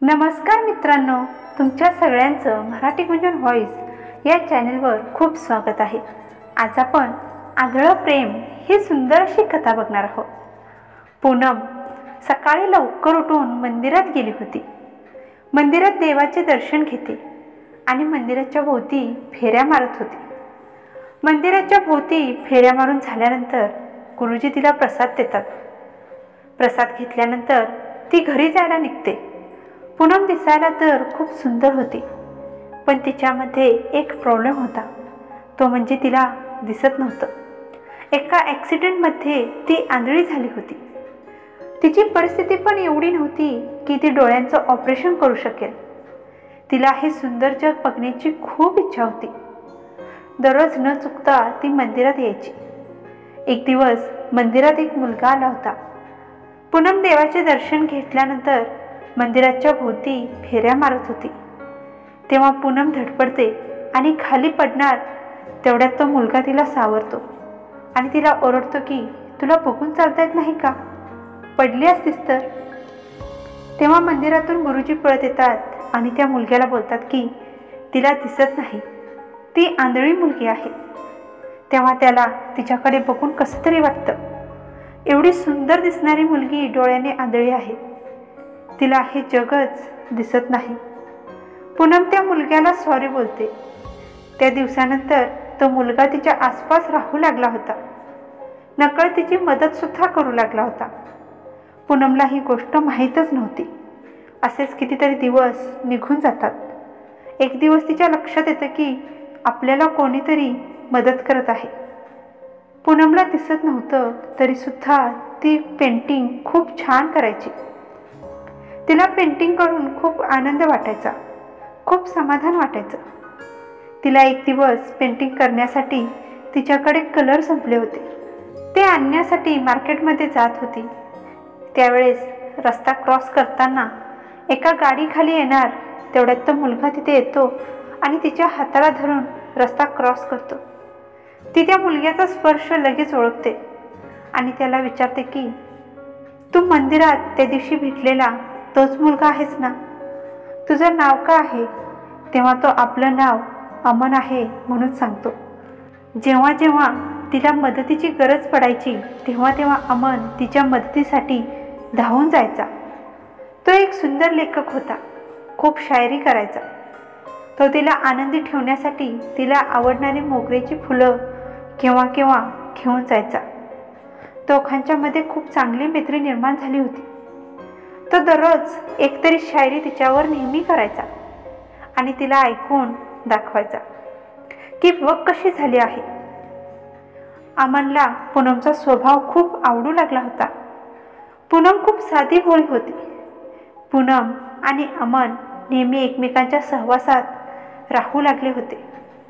नमस्कार मित्रांनो, तुमच्या सगळ्यांचं मराठी गुंजन व्हॉइस या चॅनलवर खूप स्वागत आहे। आज आपण आंधळं प्रेम ही सुंदर अशी कथा बघणार आहोत। पूनम सकाळी लवकर उठून मंदिरात गेली होती। मंदिरात देवाचे दर्शन घेते आणि मंदिराच्या भोवती फेऱ्या मारत होती। मंदिराच्या भोवती फेऱ्या मारून झाल्यानंतर गुरुजी तिला प्रसाद देतात। प्रसाद घेतल्यानंतर ती घरी जायला निघते। पूनम दिसायला तर खूप सुंदर होती, पण तिच्यामध्ये एक प्रॉब्लेम होता, तो म्हणजे तिला दिसत नव्हतं। एका ॲक्सिडेंटमध्ये ती आंधळी झाली होती। तिची परिस्थिती पण एवढी नव्हती की ती डोळ्यांचं ऑपरेशन करू शकेल। तिला हे सुंदर जग बघण्याची खूप इच्छा होती। दररोज न चुकता ती मंदिरात यायची। एक दिवस मंदिरात एक मुलगा आला होता। पूनम देवाचे दर्शन घेतल्यानंतर मंदिराच्या भोवती फेऱ्या मारत होती। तेव्हा पूनम धडपडते आणि खाली पडणार तेवढ्यात तो मुलगा तिला सावरतो आणि तिला ओरडतो की तुला बघून चालता येत नाही का, पडली असतीस तर। तेव्हा मंदिरातून गुरुजी पळत येतात आणि त्या मुलग्याला बोलतात की तिला दिसत नाही, ती आंधळी मुलगी आहे। तेव्हा त्याला तिच्याकडे बघून कसं तरी वाटतं। एवढी सुंदर दिसणारी मुलगी डोळ्याने आंधळी आहे, तिला हे जगच दिसत नाही। पूनम त्या मुलग्याला सॉरी बोलते। त्या दिवसानंतर तो मुलगा तिच्या आसपास राहू लागला होता, नकळत तिची मदत सुद्धा करू लागला होता। पूनमला ही गोष्ट माहीतच नव्हती। असेच कितीतरी दिवस निघून जातात। एक दिवस तिच्या लक्षात येतं की आपल्याला कोणीतरी मदत करत आहे। पूनमला दिसत नव्हतं तरी सुद्धा ती पेंटिंग खूप छान करायची। तिला पेंटिंग करून खूप आनंद वाटायचा, खूप समाधान वाटायचं। तिला एक दिवस पेंटिंग करण्यासाठी तिच्याकडे कलर संपले होते। ते आणण्यासाठी मार्केटमध्ये जात होती। त्यावेळेस रस्ता क्रॉस करताना एका गाडीखाली येणार तेवढ्यात तो मुलगा तिथे येतो आणि तिच्या हाताला धरून रस्ता क्रॉस करतो। ती त्या मुलग्याचा स्पर्श लगेच ओळखते आणि त्याला विचारते की तू मंदिरात त्या दिवशी भेटलेला तोच मुलगा आहेस ना, तुझं नाव काय आहे? तेव्हा तो आपलं नाव अमन आहे म्हणून सांगतो। जेव्हा जेव्हा तिला मदतीची गरज पडायची तेव्हा तेव्हा अमन तिच्या मदतीसाठी धावून जायचा। तो एक सुंदर लेखक होता, खूप शायरी करायचा। तो तिला आनंदी ठेवण्यासाठी तिला आवडणारी मोगऱ्याची फुलं केव्हा केव्हा घेऊन जायचा। दोघांच्या मध्ये खूप चांगली मैत्री निर्माण झाली होती। तो दररोज एकतरी शायरी तिच्यावर नेहमी करायचा आणि तिला ऐकून दाखवायचा की बघ कशी झाली आहे। अमनला पूनमचा स्वभाव खूप आवडू लागला होता। पूनम खूप साधी भोळी होती। पूनम आणि अमन नेहमी एकमेकांच्या सहवासात राहू लागले होते।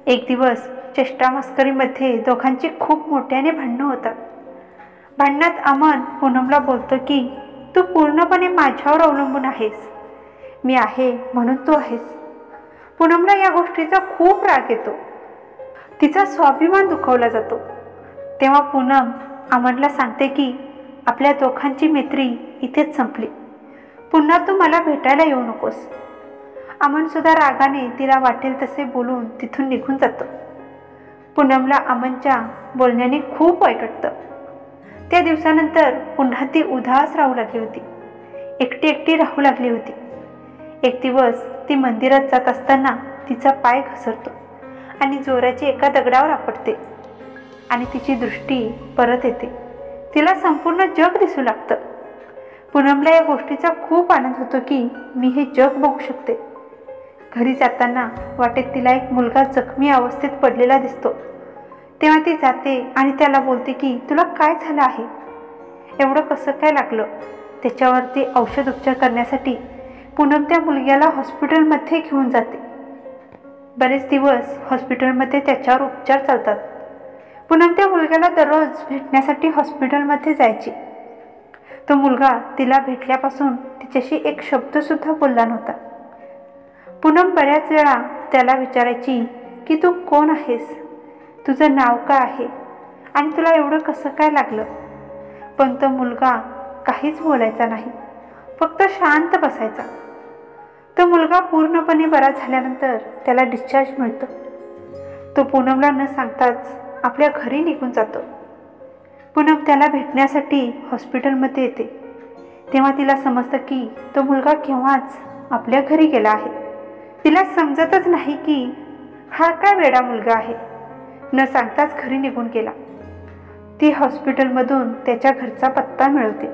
एक दिवस चेष्टा मस्करीमध्ये दोघांची खूप मोठ्याने भांडणं होतात। भांडणात अमन पूनमला बोलतो की तू पूर्णपणे माझ्यावर अवलंबून आहेस, मी आहे म्हणून तू आहेस। पूनमला या गोष्टीचा खूप राग येतो, तिचा स्वाभिमान दुखावला जातो। तेव्हा पूनम अमनला सांगते की आपल्या दोघांची मैत्री इथेच संपली, पुन्हा तू मला भेटायला येऊ नकोस। अमन सुद्धा रागाने तिला वाटेल तसे बोलून तिथून निघून जातो। पूनमला अमनच्या बोलण्याने खूप वाईट वाटतं। त्या दिवसानंतर पुन्हा ती उदास राहू लागली होती, एकटी एकटी राहू लागली होती। एक दिवस ती मंदिरात जात असताना तिचा पाय घसरतो आणि जोराची एका दगडावर आपटते आणि तिची दृष्टी परत येते। तिला संपूर्ण जग दिसू लागतं। पूनमला या गोष्टीचा खूप आनंद होतो की मी हे जग बघू शकते। घरी जाताना वाटेत तिला एक मुलगा जखमी अवस्थेत पडलेला दिसतो। तेव्हा ती जाते आणि त्याला बोलते की तुला काय झालं आहे, एवढं कसं काय लागलं। त्याच्यावरती औषध उपचार करण्यासाठी पूनम त्या मुलग्याला हॉस्पिटलमध्ये घेऊन जाते। बरेच दिवस हॉस्पिटलमध्ये त्याच्यावर उपचार चालतात। पूनम त्या मुलग्याला दररोज भेटण्यासाठी हॉस्पिटलमध्ये जायची। तो मुलगा तिला भेटल्यापासून तिच्याशी एक शब्दसुद्धा बोलला नव्हता। पूनम बऱ्याच वेळा त्याला विचारायची की तू कोण आहेस, तुझं नाव काय आहे आणि तुला एवढं कसं काय लागलं, पण तो मुलगा काहीच बोलायचा नाही, फक्त शांत बसायचा। तो मुलगा पूर्णपणे बरा झाल्यानंतर त्याला डिस्चार्ज मिळतो. तो पूनमला न सांगताच आपल्या घरी निघून जातो. पूनम त्याला भेटण्यासाठी हॉस्पिटलमध्ये येते. तेव्हा तिला समजतं की तो मुलगा केव्हाच आपल्या घरी गेला आहे. तिला समजतच नाही की हा काय वेडा मुलगा आहे, न सांगताच घरी निघून गेला. ती हॉस्पिटलमधून त्याच्या घरचा पत्ता मिळवते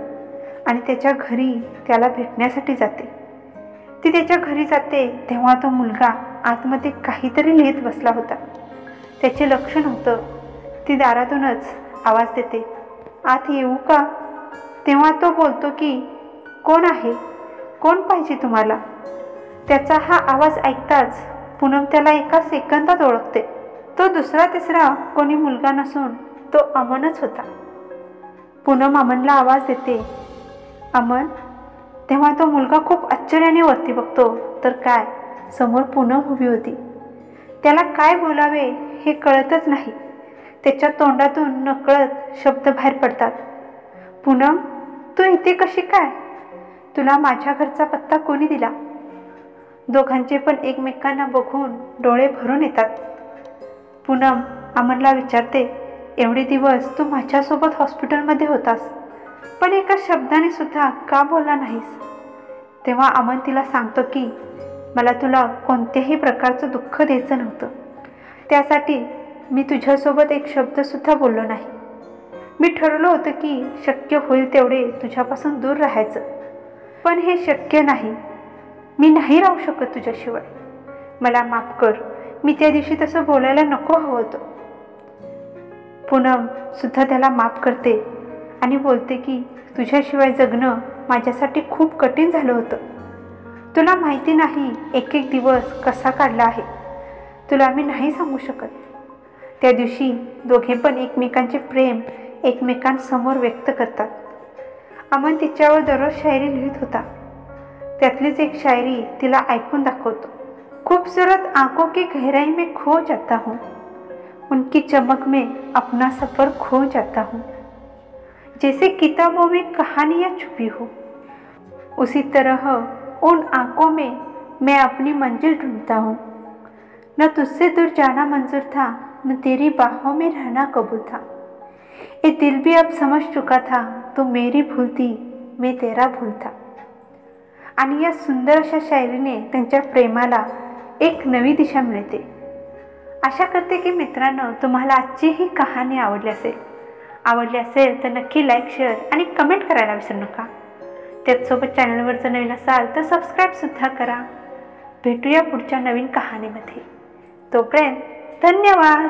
आणि त्याच्या घरी त्याला भेटण्यासाठी जाते. ती त्याच्या घरी जाते तेव्हा तो मुलगा आतमध्ये काहीतरी लिहित बसला होता. त्याचे लक्ष नव्हतं. ती दारातूनच आवाज देते, आत येऊ का? तेव्हा तो बोलतो की कोण आहे, कोण पाहिजे तुम्हाला? त्याचा हा आवाज ऐकताच पूनम त्याला एका सेकंदात ओळखते. तो दुसरा तिसरा कोणी मुलगा नसून तो अमनच होता. पूनम अमनला आवाज देते, अमन. तेव्हा तो मुलगा खूप आश्चर्याने वरती बघतो तर काय, समोर पूनम उभी होती. त्याला काय बोलावे हे कळतच नाही. त्याच्या तोंडातून नकळत शब्द बाहेर पडतात. पूनम, तू इथे कशी काय? तुला माझ्या घरचा पत्ता कोणी दिला? दोघांचे पण एकमेकांना बघून डोळे भरून येतात. पूनम अमनला विचारते, एवढे दिवस तू माझ्यासोबत हॉस्पिटलमध्ये होतास, पण एका शब्दाने सुद्धा का बोलला नाहीस? तेव्हा अमन तिला सांगतो की मला तुला कोणत्याही प्रकारचं दुःख द्यायचं नव्हतं. त्यासाठी मी तुझ्यासोबत एक शब्दसुद्धा बोललो नाही. मी ठरवलं होतं की शक्य होईल तेवढे तुझ्यापासून दूर राहायचं, पण हे शक्य नाही. मी नाही राहू शकत तुझ्याशिवाय. मला माफ कर. मी त्या दिवशी तसं बोलायला नको हवं होतं. पूनम सुद्धा त्याला माफ करते आणि बोलते की तुझ्याशिवाय जगणं माझ्यासाठी खूप कठीण झालं होतं. तुला माहिती नाही एक एक दिवस कसा काढला आहे. तुला मी नाही सांगू शकत. त्या दिवशी दोघे पण एकमेकांचे प्रेम एकमेकांसमोर व्यक्त करतात. अमन तिच्यावर दररोज शायरी लिहित होता. त्यातलीच एक शायरी तिला ऐकून दाखवतो. खूबसूरत आंखों की गहराई में खो जाता हूँ, उनकी चमक में अपना सफ़र खो जाता हूँ, जैसे किताबों में कहानियाँ छुपी हो, उसी तरह उन आंखों में मैं अपनी मंजिल ढूंढता हूँ. न तुझसे दूर जाना मंजूर था, न तेरी बाहों में रहना कबूल था. ये दिल भी अब समझ चुका था, तो मेरी भूल थी, मैं तेरा भूल था. आणि या सुंदर अशा शायरीने त्यांच्या प्रेमाला एक नवी दिशा मिळते. आशा करते की मित्रांनो तुम्हाला आजची ही कहाणी आवडली असेल तर नक्की लाईक, शेअर आणि कमेंट करायला विसरू नका. त्याचसोबत चॅनलवर जर नवीन असाल तर सबस्क्राईबसुद्धा करा. भेटूया पुढच्या नवीन कहाणीमध्ये. तोपर्यंत धन्यवाद.